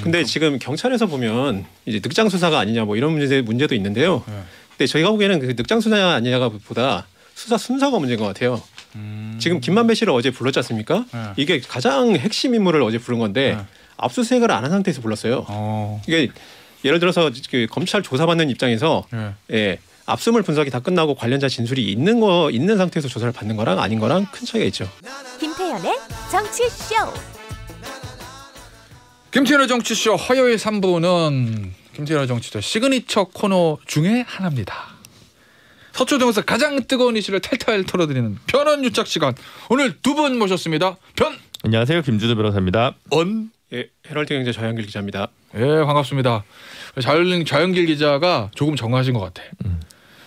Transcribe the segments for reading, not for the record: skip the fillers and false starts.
근데 지금 경찰에서 보면 이제 늑장 수사가 아니냐 뭐 이런 문제도 있는데요. 근데 저희가 보기에는 그 늑장 수사 아니냐가 보다 수사 순서가 문제인 것 같아요. 지금 김만배 씨를 어제 불렀지 않습니까? 이게 가장 핵심 인물을 어제 부른 건데 압수수색을 안 한 상태에서 불렀어요. 이게 예를 들어서 그 검찰 조사받는 입장에서 예, 압수물 분석이 다 끝나고 관련자 진술이 있는 상태에서 조사를 받는 거랑 아닌 거랑 큰 차이가 있죠. 김태현의 정치쇼. 김태현의 정치쇼 화요일 3부는 김태현의 정치쇼 시그니처 코너 중에 하나입니다. 서초동에서 가장 뜨거운 이슈를 탈탈 털어드리는 변원유착 시간. 오늘 두 분 모셨습니다. 안녕하세요. 김준호 변호사입니다. 예, 헤럴드 경제 좌영길 기자입니다. 예, 반갑습니다. 좌영길 기자가 조금 정하신 것 같아.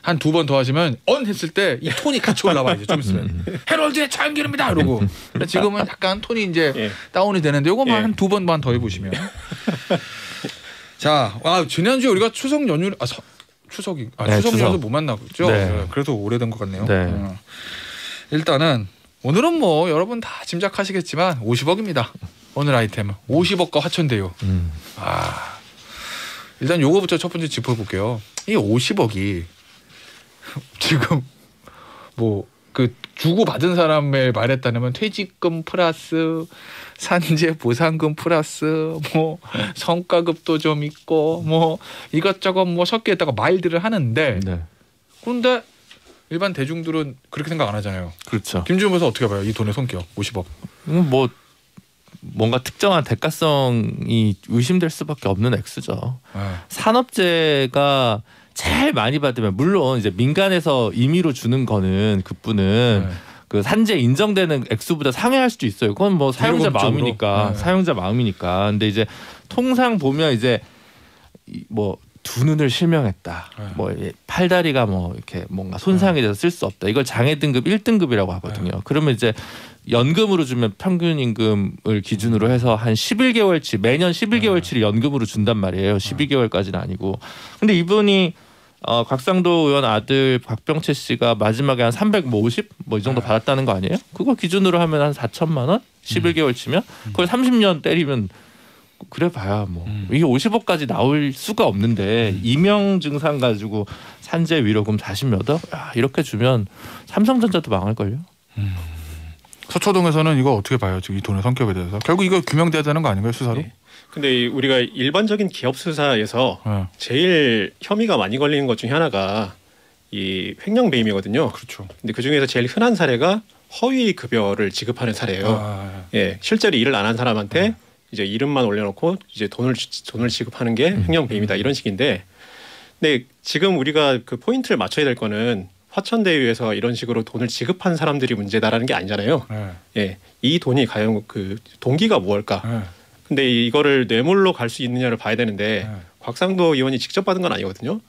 한 두 번 더 하시면 했을 때 이 톤이 같이 올라와요. 이제 좀 있으면 헤럴드의 좌영길입니다 이러고. 근데 지금은 약간 톤이 이제 다운이 되는데 요거만 한 두 번만 더 해보시면. 자, 지난주에 우리가 추석 연휴 추석 연휴도 못 만나죠. 네. 그래도 오래된 것 같네요. 네. 일단은 오늘은 뭐 여러분 다 짐작하시겠지만 50억입니다. 오늘 아이템은 50억과 화천대유. 일단 요거부터 첫 번째 짚어볼게요. 이 50억이 지금 뭐 그 주고 받은 사람의 말에 따르면 퇴직금 플러스 산재 보상금 플러스 뭐 성과급도 좀 있고 뭐 이것저것 뭐 섞여 있다가 말들을 하는데 그런데 일반 대중들은 그렇게 생각 안 하잖아요. 그렇죠. 김준호 변호사 어떻게 봐요? 이 돈의 성격 50억. 뭐 뭔가 특정한 대가성이 의심될 수밖에 없는 액수죠. 산업재가 제일 많이 받으면 물론 이제 민간에서 임의로 주는 거는 그분은 그 산재 인정되는 액수보다 상회할 수도 있어요. 그건 뭐 사용자 마음이니까. 사용자 마음이니까. 근데 이제 통상 보면 이제 뭐 두 눈을 실명했다. 뭐 팔다리가 뭐 이렇게 뭔가 손상이 돼서 쓸 수 없다. 이걸 장애 등급 1등급이라고 하거든요. 그러면 이제 연금으로 주면 평균 임금을 기준으로 해서 한 11개월치 매년 11개월치를 연금으로 준단 말이에요. 12개월까지는 아니고. 근데 이분이 곽상도 의원 아들 박병채 씨가 마지막에 한 350 뭐 이 정도 받았다는 거 아니에요? 그거 기준으로 하면 한 4천만 원? 11개월 치면 그걸 30년 때리면 그래 봐야 뭐 이게 50억까지 나올 수가 없는데 이명 증상 가지고 산재 위로금 40몇 억? 야, 이렇게 주면 삼성전자도 망할걸요? 서초동에서는 이거 어떻게 봐요? 지금 이 돈의 성격에 대해서. 결국 이거 규명돼야 되는 거 아닌가요? 수사로? 네. 근데 우리가 일반적인 기업 수사에서 제일 혐의가 많이 걸리는 것 중에 하나가 이 횡령 배임이거든요. 그렇죠. 근데 그 중에서 제일 흔한 사례가 허위 급여를 지급하는 사례예요. 예, 실제로 일을 안 한 사람한테 이제 이름만 올려놓고 이제 돈을 지급하는 게 횡령 배임이다 이런 식인데, 근데 지금 우리가 그 포인트를 맞춰야 될 거는 화천대유에서 이런 식으로 돈을 지급한 사람들이 문제다라는 게 아니잖아요. 예, 이 돈이 과연 그 동기가 무엇일까? 근데 이거를 뇌물로 갈 수 있느냐를 봐야 되는데 곽상도 의원이 직접 받은 건 아니거든요.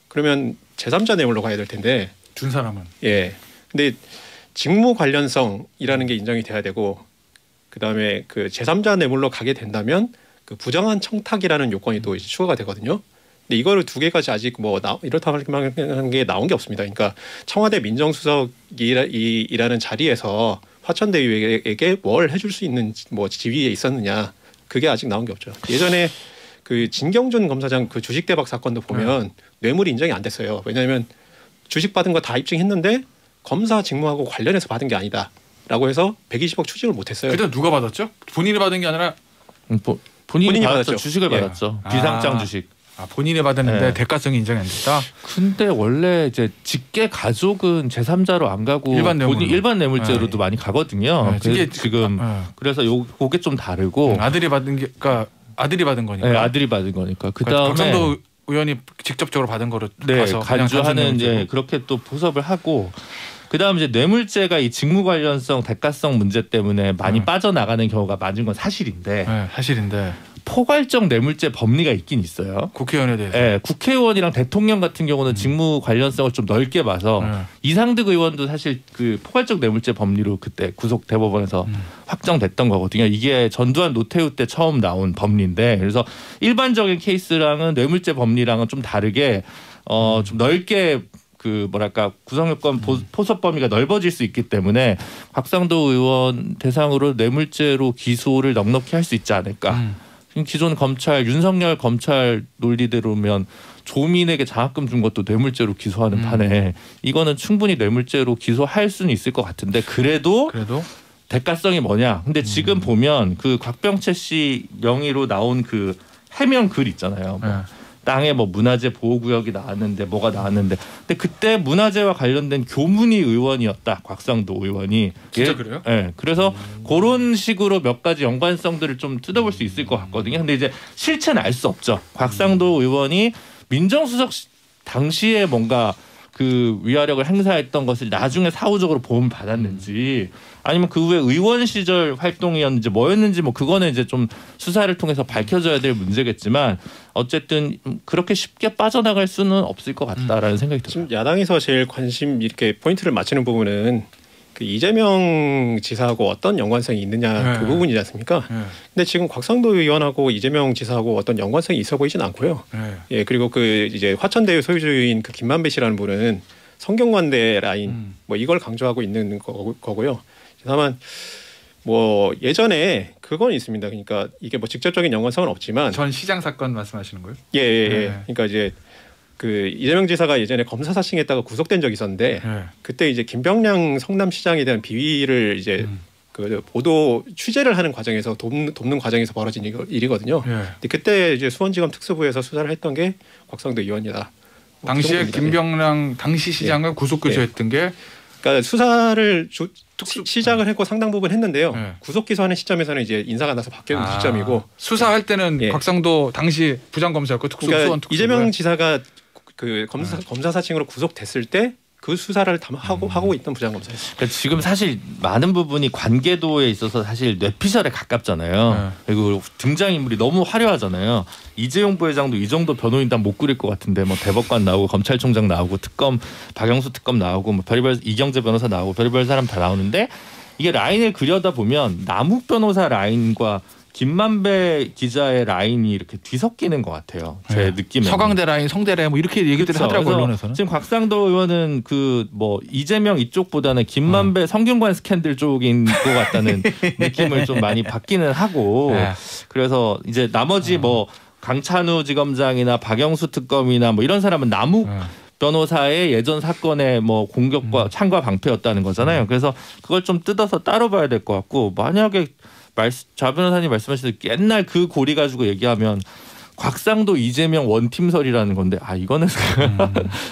그러면 제3자 뇌물로 가야 될 텐데 준 사람은 예. 근데 직무 관련성이라는 게 인정이 돼야 되고 그다음에 그 제3자 뇌물로 가게 된다면 그 부정한 청탁이라는 요건이 또 이제 추가가 되거든요. 근데 이거를 두 개까지 아직 뭐 이렇다고 하는 게 나온 게 없습니다. 그러니까 청와대 민정수석이라는 자리에서 화천대유에게 뭘 해줄 수 있는 뭐 지위에 있었느냐, 그게 아직 나온 게 없죠. 예전에 그 진경준 검사장 그 주식 대박 사건도 보면 뇌물이 인정이 안 됐어요. 왜냐하면 주식 받은 거 다 입증했는데 검사 직무하고 관련해서 받은 게 아니다라고 해서 120억 추징을 못했어요. 그때 누가 받았죠? 본인이 받은 게 아니라 본인이 받았죠. 주식을 받았죠. 비상장 주식. 본인이 받았는데 대가성이 인정이 안 됐다. 근데 원래 이제 직계 가족은 제3자로 안 가고 일반 뇌물죄로도 많이 가거든요. 지금 그래서 그게 좀 다르고 아들이 받은 게 그러니까 아들이 받은 거니까. 네, 아들이 받은 거니까. 그다음에 곽상도 의원이 직접적으로 받은 거로 가서 간주하는 그렇게 또 포섭을 하고. 그다음 이제 뇌물죄가 이 직무 관련성, 대가성 문제 때문에 많이 빠져나가는 경우가 많은 건 사실인데. 사실인데. 포괄적 뇌물죄 법리가 있긴 있어요. 국회의원에 대해서. 네, 국회의원이랑 대통령 같은 경우는 직무 관련성을 좀 넓게 봐서 이상득 의원도 사실 그 포괄적 뇌물죄 법리로 그때 구속 대법원에서 확정됐던 거거든요. 이게 전두환 노태우 때 처음 나온 법리인데, 그래서 일반적인 케이스랑은 뇌물죄 법리랑은 좀 다르게 좀 넓게 그 뭐랄까 구성요건 포섭 범위가 넓어질 수 있기 때문에 곽상도 의원 대상으로 뇌물죄로 기소를 넉넉히 할 수 있지 않을까. 기존 검찰 윤석열 검찰 논리대로면 조민에게 장학금 준 것도 뇌물죄로 기소하는 판에 이거는 충분히 뇌물죄로 기소할 수는 있을 것 같은데 그래도 대가성이 뭐냐? 근데 지금 보면 그 곽병채 씨 명의로 나온 그 해명 글 있잖아요. 뭐 땅에 뭐 문화재 보호구역이 나왔는데 뭐가 나왔는데 근데 그때 문화재와 관련된 교문위 의원이었다. 곽상도 의원이. 진짜 그래요? 네. 그래서 그런 식으로 몇 가지 연관성들을 좀 뜯어볼 수 있을 것 같거든요. 근데 이제 실체는 알 수 없죠. 곽상도 의원이 민정수석 당시에 뭔가 그 위화력을 행사했던 것을 나중에 사후적으로 보험 받았는지 아니면 그 후에 의원 시절 활동이었는지 뭐였는지 뭐 그거는 이제 좀 수사를 통해서 밝혀져야 될 문제겠지만 어쨌든 그렇게 쉽게 빠져나갈 수는 없을 것 같다라는 생각이 들어요. 지금 야당에서 제일 관심 이렇게 포인트를 맞추는 부분은 그 이재명 지사하고 어떤 연관성이 있느냐 그 부분이지 않습니까? 근데 지금 곽상도 의원하고 이재명 지사하고 어떤 연관성이 있어 보이진 않고요. 예, 그리고 그 이제 화천대유 소유주인 그 김만배 씨라는 분은 성균관대 라인 뭐 이걸 강조하고 있는 거고요. 다만 뭐 예전에 그건 있습니다. 그러니까 이게 뭐 직접적인 연관성은 없지만 전 시장 사건 말씀하시는 거예요? 예. 그러니까 이제 그 이재명 지사가 예전에 검사 사칭했다가 구속된 적이 있었는데 그때 이제 김병량 성남시장에 대한 비위를 이제 그 보도 취재를 하는 과정에서 돕는 과정에서 벌어진 일이거든요. 근데 그때 이제 수원지검 특수부에서 수사를 했던 게 곽상도 의원이다. 당시에 김병량 당시 시장을 구속 교체했던 게 그러니까 수사를 시작을 했고 상당 부분 했는데요. 구속 기소하는 시점에서는 이제 인사가 나서 바뀌는 시점이고 수사할 때는 곽상도 당시 부장검사였고 그러니까 수원 특수부에 이재명 지사가 그 검사 사칭으로 구속됐을 때 그 수사를 하고 있던 부장검사였어요. 그러니까 지금 사실 많은 부분이 관계도에 있어서 사실 뇌피셜에 가깝잖아요. 그리고 등장인물이 너무 화려하잖아요. 이재용 부회장도 이 정도 변호인단 못 꾸릴 것 같은데 뭐 대법관 나오고 검찰총장 나오고 특검 박영수 특검 나오고 뭐 별의별 이경재 변호사 나오고 별의별 사람 다 나오는데 이게 라인을 그려다 보면 남욱 변호사 라인과 김만배 기자의 라인이 이렇게 뒤섞이는 것 같아요. 제 느낌에. 서강대 라인, 성대 라인 뭐 이렇게 얘기들 하더라고요. 언론에서는. 지금 곽상도 의원은 그 뭐 이재명 이쪽보다는 김만배 성균관 스캔들 쪽인 것 같다는 느낌을 좀 많이 받기는 하고 그래서 이제 나머지 뭐 강찬우 지검장이나 박영수 특검이나 뭐 이런 사람은 남욱 변호사의 예전 사건의 뭐 공격과 창과 방패였다는 거잖아요. 그래서 그걸 좀 뜯어서 따로 봐야 될 것 같고 만약에 자 변호사님 말씀하신 옛날 그 고리 가지고 얘기하면 곽상도 이재명 원팀설이라는 건데 이거는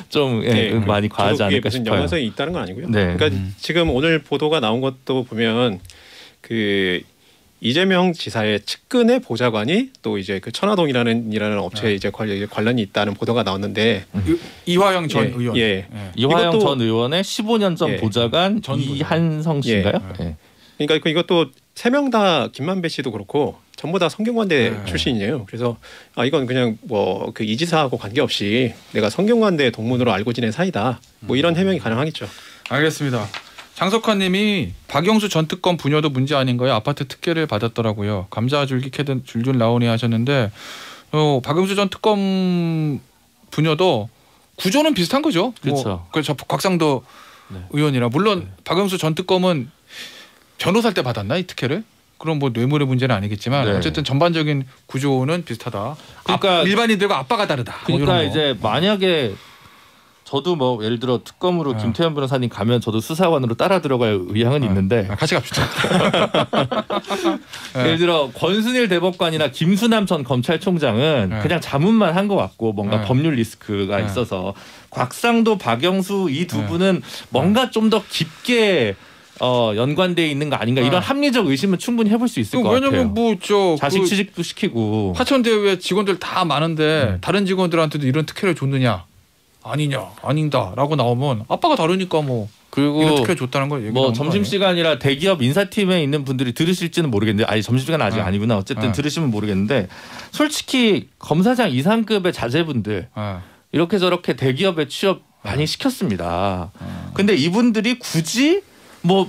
좀 많이 과하지 않을까 무슨 싶어요. 연관성이 있다는 건 아니고요. 네. 그러니까 지금 오늘 보도가 나온 것도 보면 그 이재명 지사의 측근의 보좌관이 또 이제 그 천화동이라는 업체에 이제 관련이 있다는 보도가 나왔는데 이화영 전 의원. 이화영 전 의원의 15년 전 보좌관 이한성 씨인가요? 그러니까 이것도 3명 다 김만배 씨도 그렇고 전부 다 성균관대 출신이에요. 그래서 이건 그냥 뭐 그 이 지사하고 관계없이 내가 성균관대 동문으로 알고 지낸 사이다. 뭐 이런 해명이 가능하겠죠. 알겠습니다. 장석환님이 박영수 전 특검 부녀도 문제 아닌가요? 아파트 특혜를 받았더라고요. 감자 줄기 캐든 줄줄 나오니 하셨는데 박영수 전 특검 부녀도 구조는 비슷한 거죠. 그렇죠. 저 곽상도 의원이라 물론 박영수 전 특검은 변호사 때 받았나 이 특혜를? 그럼 뭐 뇌물의 문제는 아니겠지만 어쨌든 전반적인 구조는 비슷하다. 그러니까 일반인들과 아빠가 다르다. 그러니까 뭐 이제 만약에 저도 뭐 예를 들어 특검으로 김태현 변호사님 가면 저도 수사관으로 따라 들어갈 의향은 있는데 같이 갑시다. 예를 들어 권순일 대법관이나 김수남 전 검찰총장은 그냥 자문만 한 것 같고 뭔가 법률 리스크가 있어서 곽상도 박영수 이 두 분은 뭔가 좀 더 깊게 연관되어 있는 거 아닌가 이런 합리적 의심은 충분히 해볼 수 있을 것 같아요. 왜냐면 뭐 자식 취직도 시키고 화천대유에 직원들 다 많은데 다른 직원들한테도 이런 특혜를 줬느냐 아니냐 아닌다라고 나오면 아빠가 다르니까 뭐 그리고 이런 특혜 줬다는 걸 얘기하는 뭐 점심시간이라 대기업 인사팀에 있는 분들이 들으실지는 모르겠는데 점심시간 아직 아니구나 어쨌든 들으시면 모르겠는데 솔직히 검사장 이상급의 자제분들 이렇게 저렇게 대기업에 취업 많이 시켰습니다. 근데 이분들이 굳이 뭐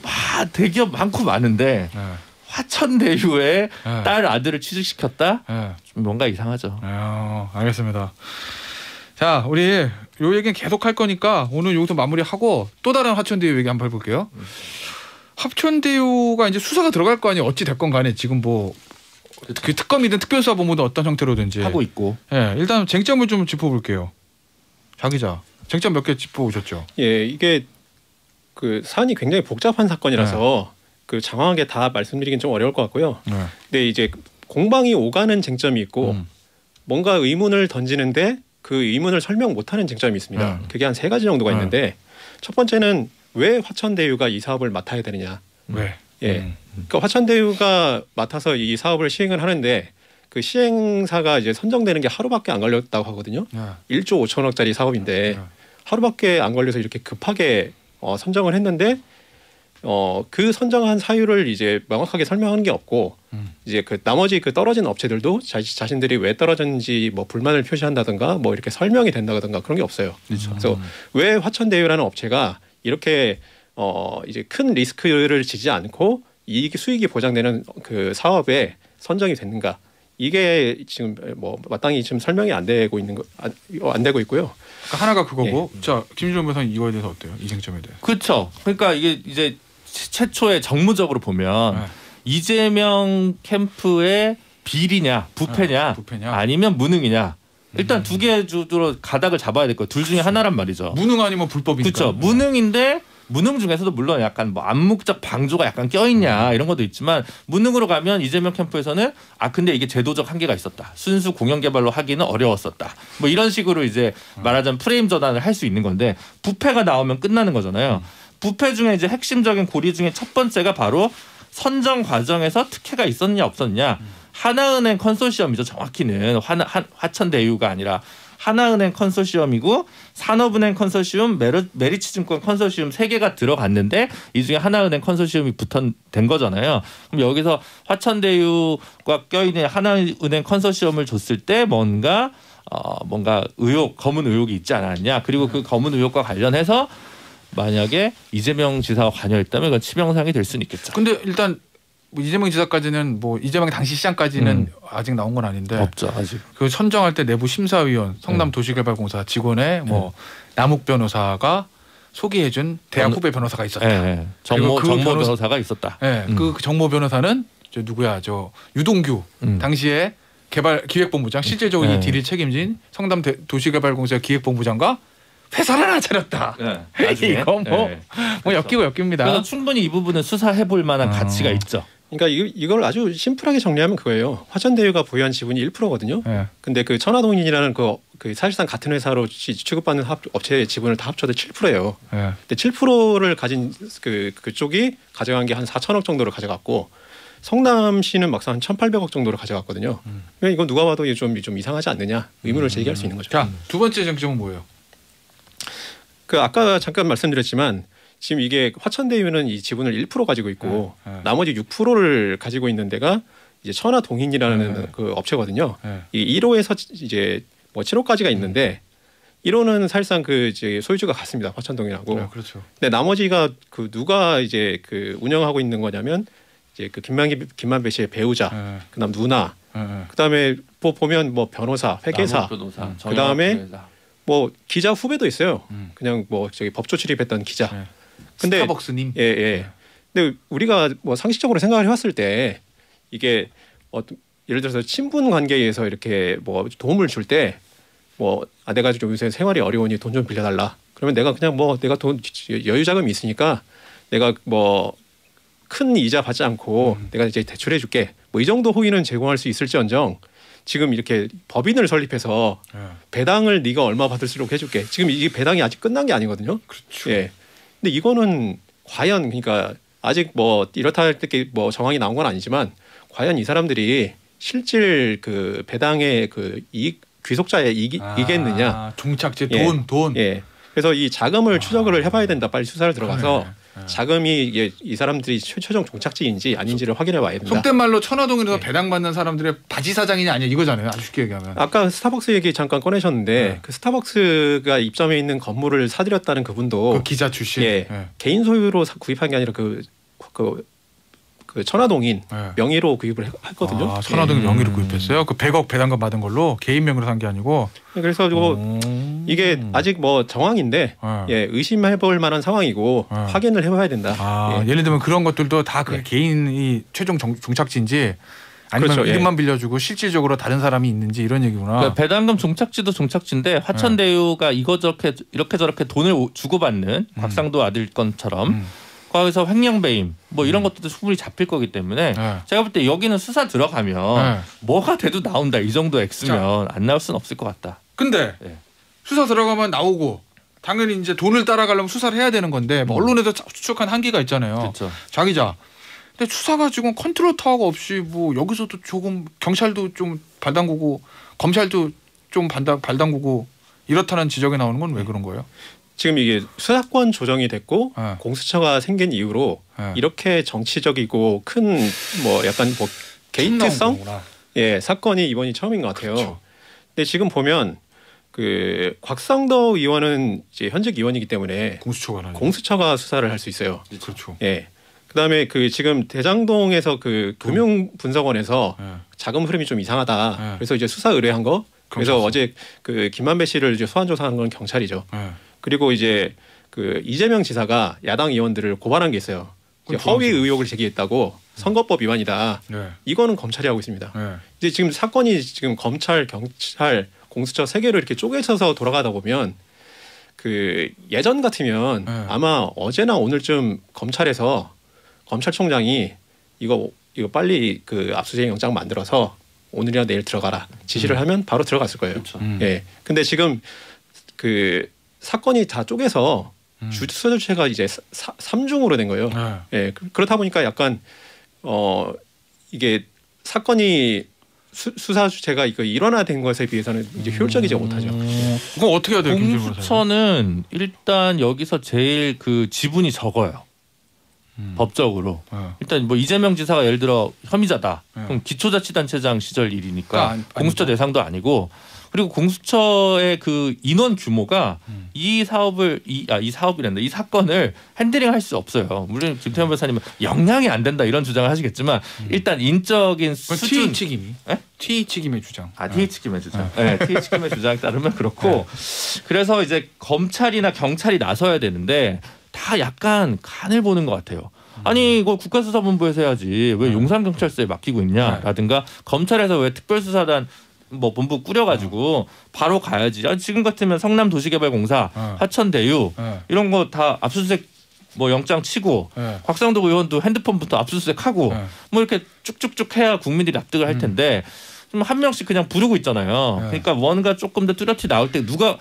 대기업 많고 많은데 화천대유에 딸 아들을 취직시켰다? 좀 뭔가 이상하죠. 알겠습니다. 자, 우리 요 얘기는 계속 할 거니까 오늘 여기서 마무리하고 또 다른 화천대유 얘기 한번 해볼게요. 화천대유가 이제 수사가 들어갈 거 아니에요. 어찌 됐건 간에 지금 뭐 그 특검이든 특별수사본부든 어떤 형태로든지 하고 있고. 예, 일단 쟁점을 좀 짚어볼게요. 자 기자, 쟁점 몇 개 짚어오셨죠? 예, 이게 그 사안이 굉장히 복잡한 사건이라서 그 장황하게 다 말씀드리긴 좀 어려울 것 같고요. 근데 이제 공방이 오가는 쟁점이 있고 뭔가 의문을 던지는데 그 의문을 설명 못하는 쟁점이 있습니다. 그게 한 3가지 정도가 있는데 첫 번째는 왜 화천대유가 이 사업을 맡아야 되느냐. 왜? 예. 그러니까 화천대유가 맡아서 이 사업을 시행을 하는데 그 시행사가 이제 선정되는 게 하루밖에 안 걸렸다고 하거든요. 1조 5천억짜리 사업인데 하루밖에 안 걸려서 이렇게 급하게 선정을 했는데 그 선정한 사유를 이제 명확하게 설명하는 게 없고 이제 그 나머지 그 떨어진 업체들도 자신들이 왜 떨어졌는지 뭐 불만을 표시한다든가 뭐 이렇게 설명이 된다든가 그런 게 없어요. 그래서 왜 화천대유라는 업체가 이렇게 이제 큰 리스크를 지지 않고 수익이 보장되는 그 사업에 선정이 됐는가? 이게 지금 뭐 마땅히 지금 설명이 안 되고 있고요. 그러니까 하나가 그거고, 자 김준호 변호사님 이거에 대해서 어때요? 이 쟁점에 대해. 그렇죠. 그러니까 이게 이제 최초에 정무적으로 보면 이재명 캠프의 비리냐, 부패냐, 아니면 무능이냐. 일단 두 개 주로 가닥을 잡아야 될 거예요. 둘 중에 하나란 말이죠. 무능 아니면 불법이니까. 그렇죠. 무능인데 무능 중에서도 물론 약간 뭐 암묵적 방조가 약간 껴있냐 이런 것도 있지만 무능으로 가면 이재명 캠프에서는 근데 이게 제도적 한계가 있었다. 순수 공영 개발로 하기는 어려웠었다. 뭐 이런 식으로 이제 말하자면 프레임 전환을 할 수 있는 건데 부패가 나오면 끝나는 거잖아요. 부패 중에 이제 핵심적인 고리 중에 첫 번째가 바로 선정 과정에서 특혜가 있었냐 없었냐. 하나은행 컨소시엄이죠. 정확히는 화천대유가 아니라 하나은행 컨소시엄이고 산업은행 컨소시엄, 메리츠증권 컨소시엄 3개가 들어갔는데 이 중에 하나은행 컨소시엄이 된 거잖아요. 그럼 여기서 화천대유가 껴있는 하나은행 컨소시엄을 줬을 때 뭔가 검은 의혹이 있지 않았냐. 그리고 그 검은 의혹과 관련해서 만약에 이재명 지사가 관여했다면 이건 치명상이 될 수는 있겠죠. 근데 일단 뭐 이재명 지사까지는 뭐 이재명 당시 시장까지는 아직 나온 건 아닌데 없죠 아직. 그 선정할 때 내부 심사위원 성남도시개발공사 직원의 뭐 남욱 변호사가 소개해준 대학 후배 변호사가 있었다. 정모 변호사가 있었다. 그 정모 변호사는 누구야? 유동규 당시에 기획본부장 실질적으로 이 딜을 책임진 성남도시개발공사 기획본부장과 회사를 하나 차렸다. 이거 뭐 엮이고 엮입니다. 그래서 충분히 이 부분은 수사해볼 만한 가치가 있죠. 그러니까 이걸 아주 심플하게 정리하면 그거예요. 화천대유가 보유한 지분이 1%거든요. 근데 그 천화동인이라는 그 사실상 같은 회사로 취급받는 업체의 지분을 다 합쳐도 7%예요. 근데 7%를 가진 그쪽이 가져간 게 한 4천억 정도를 가져갔고 성남시는 막상 한 1,800억 정도를 가져갔거든요. 이건 누가 봐도 좀 이상하지 않느냐 의문을 제기할 수 있는 거죠. 자, 두 번째 쟁점은 뭐예요? 그 아까 잠깐 말씀드렸지만 지금 이게 화천대유는 이 지분을 1% 가지고 있고 나머지 6%를 가지고 있는 데가 이제 천하동인이라는 그 업체거든요. 이 1호에서 이제 뭐 7호까지가 있는데 1호는 사실상 그 이제 소유주가 같습니다. 화천동인하고. 그렇죠. 근데 나머지가 그 누가 이제 그 운영하고 있는 거냐면 이제 그 김만배 씨의 배우자, 그다음 누나, 그다음에 보면 뭐 변호사, 회계사, 그다음에 뭐 기자 후배도 있어요. 그냥 뭐 법조 출입했던 기자. 근데 스타벅스님. 근데 우리가 뭐 상식적으로 생각을 해봤을 때 이게 예를 들어서 친분 관계에서 이렇게 뭐 도움을 줄 때 뭐 내가 좀 요새 생활이 어려우니 돈 좀 빌려달라. 그러면 내가 그냥 뭐 내가 돈 여유 자금이 있으니까 내가 뭐 큰 이자 받지 않고 내가 이제 대출해줄게. 뭐 이 정도 호의는 제공할 수 있을지언정. 지금 이렇게 법인을 설립해서 배당을 네가 얼마 받을 수 있도록 해줄게. 지금 이 배당이 아직 끝난 게 아니거든요. 그렇죠. 근데 이거는 과연 그러니까 아직 뭐 이렇다 할 때 뭐 정황이 나온 건 아니지만 과연 이 사람들이 실질 그 배당의 그 이익 귀속자의 이익이겠느냐. 종착지 돈. 그래서 이 자금을 추적을 해봐야 된다. 빨리 수사를 들어가서 자금이 이 사람들이 최종 종착지인지 아닌지를 확인해 봐야 된다. 속된 말로 천화동에서 배당받는 사람들의 바지 사장이냐 아니냐 이거잖아요. 아주 쉽게 얘기하면. 아까 스타벅스 얘기 잠깐 꺼내셨는데 그 스타벅스가 입점해 있는 건물을 사들였다는 그분도 그 기자 출신. 개인 소유로 구입한 게 아니라 그 천화동인 명의로 구입을 했거든요. 천화동인 명의로 구입했어요. 그 100억 배당금 받은 걸로 개인 명의로 산 게 아니고. 그래서 이게 아직 뭐 정황인데 의심해볼 만한 상황이고 확인을 해봐야 된다. 예를 들면 그런 것들도 다 그 개인이 최종 종착지인지 아니면 그렇죠, 예. 이름만 빌려주고 실질적으로 다른 사람이 있는지 이런 얘기구나. 그러니까 배당금 종착지도 종착지인데 화천대유가 이거저렇게 이렇게 저렇게 돈을 주고받는 곽상도 아들 건처럼 거기서 횡령배임 뭐 이런 것들도 충분히 잡힐 거기 때문에 제가 볼 때 여기는 수사 들어가면 뭐가 돼도 나온다 이 정도 액수면 안 나올 수는 없을 것 같다. 근데 네. 수사 들어가면 나오고 당연히 이제 돈을 따라가려면 수사를 해야 되는 건데 뭐 언론에서 추측한 한계가 있잖아요. 그렇죠. 자 기자. 근데 수사가 지금 컨트롤 타워가 없이 뭐 여기서도 조금 경찰도 좀 발 담그고 검찰도 좀 발 담그고 이렇다는 지적이 나오는 건 왜 그런 거예요? 지금 이게 수사권 조정이 됐고 네. 공수처가 생긴 이후로 네. 이렇게 정치적이고 큰 뭐 약간 뭐 게이트성 예 사건이 이번이 처음인 것 같아요. 그렇죠. 근데 지금 보면 그 곽상도 의원은 이제 현직 의원이기 때문에 공수처가 수사를 할 수 있어요. 그렇죠. 예. 그다음에 그 지금 대장동에서 그 금융분석원에서 자금 흐름이 좀 이상하다. 그래서 이제 수사 의뢰한 거. 그래서 경찰서. 어제 그 김만배 씨를 이제 소환 조사한 건 경찰이죠. 네. 그리고 이제 그 이재명 지사가 야당 의원들을 고발한 게 있어요. 이제 허위 의혹을 제기했다고 선거법 위반이다. 네. 이거는 검찰이 하고 있습니다. 네. 이제 지금 사건이 지금 검찰, 경찰, 공수처 세 개로 이렇게 쪼개져서 돌아가다 보면 그 예전 같으면 아마 어제나 오늘쯤 검찰총장이 이거 빨리 그 압수수색 영장 만들어서 오늘이나 내일 들어가라 지시를 하면 바로 들어갔을 거예요. 그렇죠. 예. 근데 지금 그 사건이 다 쪼개서 수사 주체가 이제 3중으로 된 거예요. 예. 그렇다 보니까 약간 이게 사건이 수사 주체가 이거 일원화된 것에 비해서는 이제 효율적이지 못하죠. 그럼 어떻게 해야 돼요? 공수처는 일단 여기서 제일 그 지분이 적어요. 법적으로. 일단 뭐 이재명 지사가 예를 들어 혐의자다. 그럼 기초자치단체장 시절 일이니까 공수처 대상도 아니고 그리고 공수처의 그 인원 규모가 이 사업이란다. 이 사건을 핸들링할 수 없어요. 물론 김태현 변호사님은 역량이 안 된다 이런 주장을 하시겠지만 일단 인적인 수준 TH김의 주장. TH김의 주장. 네, TH김의 주장에 따르면 그렇고 그래서 이제 검찰이나 경찰이 나서야 되는데 다 약간 간을 보는 것 같아요. 아니 이거 국가수사본부에서 해야지 왜 용산경찰서에 맡기고 있냐라든가 검찰에서 왜 특별수사단 뭐 본부 꾸려가지고 바로 가야지. 지금 같으면 성남도시개발공사, 화천대유 이런 거 다 압수수색 뭐 영장 치고 곽상도 의원도 핸드폰부터 압수수색하고 뭐 이렇게 쭉쭉쭉 해야 국민들이 납득을 할 텐데 좀 한 명씩 그냥 부르고 있잖아요. 그러니까 뭔가 조금 더 뚜렷이 나올 때 누가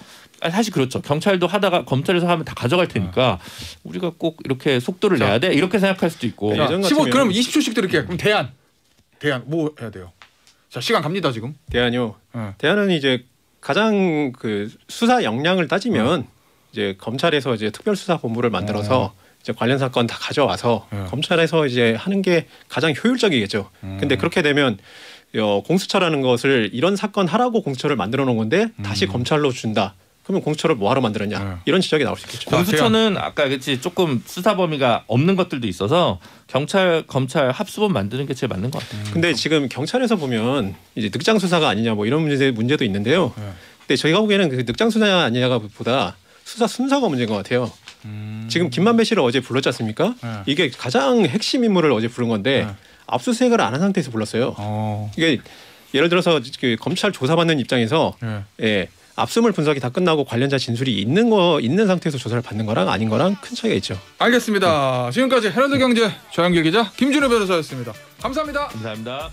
사실 그렇죠. 경찰도 하다가 검찰에서 하면 다 가져갈 테니까 우리가 꼭 이렇게 속도를 내야 돼 이렇게 생각할 수도 있고. 자, 15 그럼 20초씩 드릴게요. 그럼 대안 뭐 해야 돼요? 자 시간 갑니다 지금. 대안요. 대안은 이제 가장 그 수사 역량을 따지면 이제 검찰에서 이제 특별수사본부를 만들어서 이제 관련 사건 다 가져와서 검찰에서 이제 하는 게 가장 효율적이겠죠. 근데 그렇게 되면 공수처라는 것을 이런 사건 하라고 공수처를 만들어 놓은 건데 다시 검찰로 준다. 그러면 공수처를 뭐하러 만들었냐 이런 지적이 나올 수 있겠죠. 공수처는 아까 그렇지 조금 수사 범위가 없는 것들도 있어서 경찰 검찰 합수본 만드는 게 제일 맞는 것 같아요. 근데 지금 경찰에서 보면 이제 늑장 수사가 아니냐 뭐 이런 문제도 있는데요. 근데 저희가 보기에는 그 늑장 수사 아니냐가 보다 수사 순서가 문제인 것 같아요. 지금 김만배 씨를 어제 불렀지 않습니까? 이게 가장 핵심 인물을 어제 부른 건데 압수수색을 안 한 상태에서 불렀어요. 이게 예를 들어서 그 검찰 조사받는 입장에서 압수물 분석이 다 끝나고 관련자 진술이 있는 상태에서 조사를 받는 거랑 아닌 거랑 큰 차이가 있죠. 알겠습니다. 지금까지 헤럴드 경제 조양길 기자 김준호 변호사였습니다. 감사합니다. 감사합니다.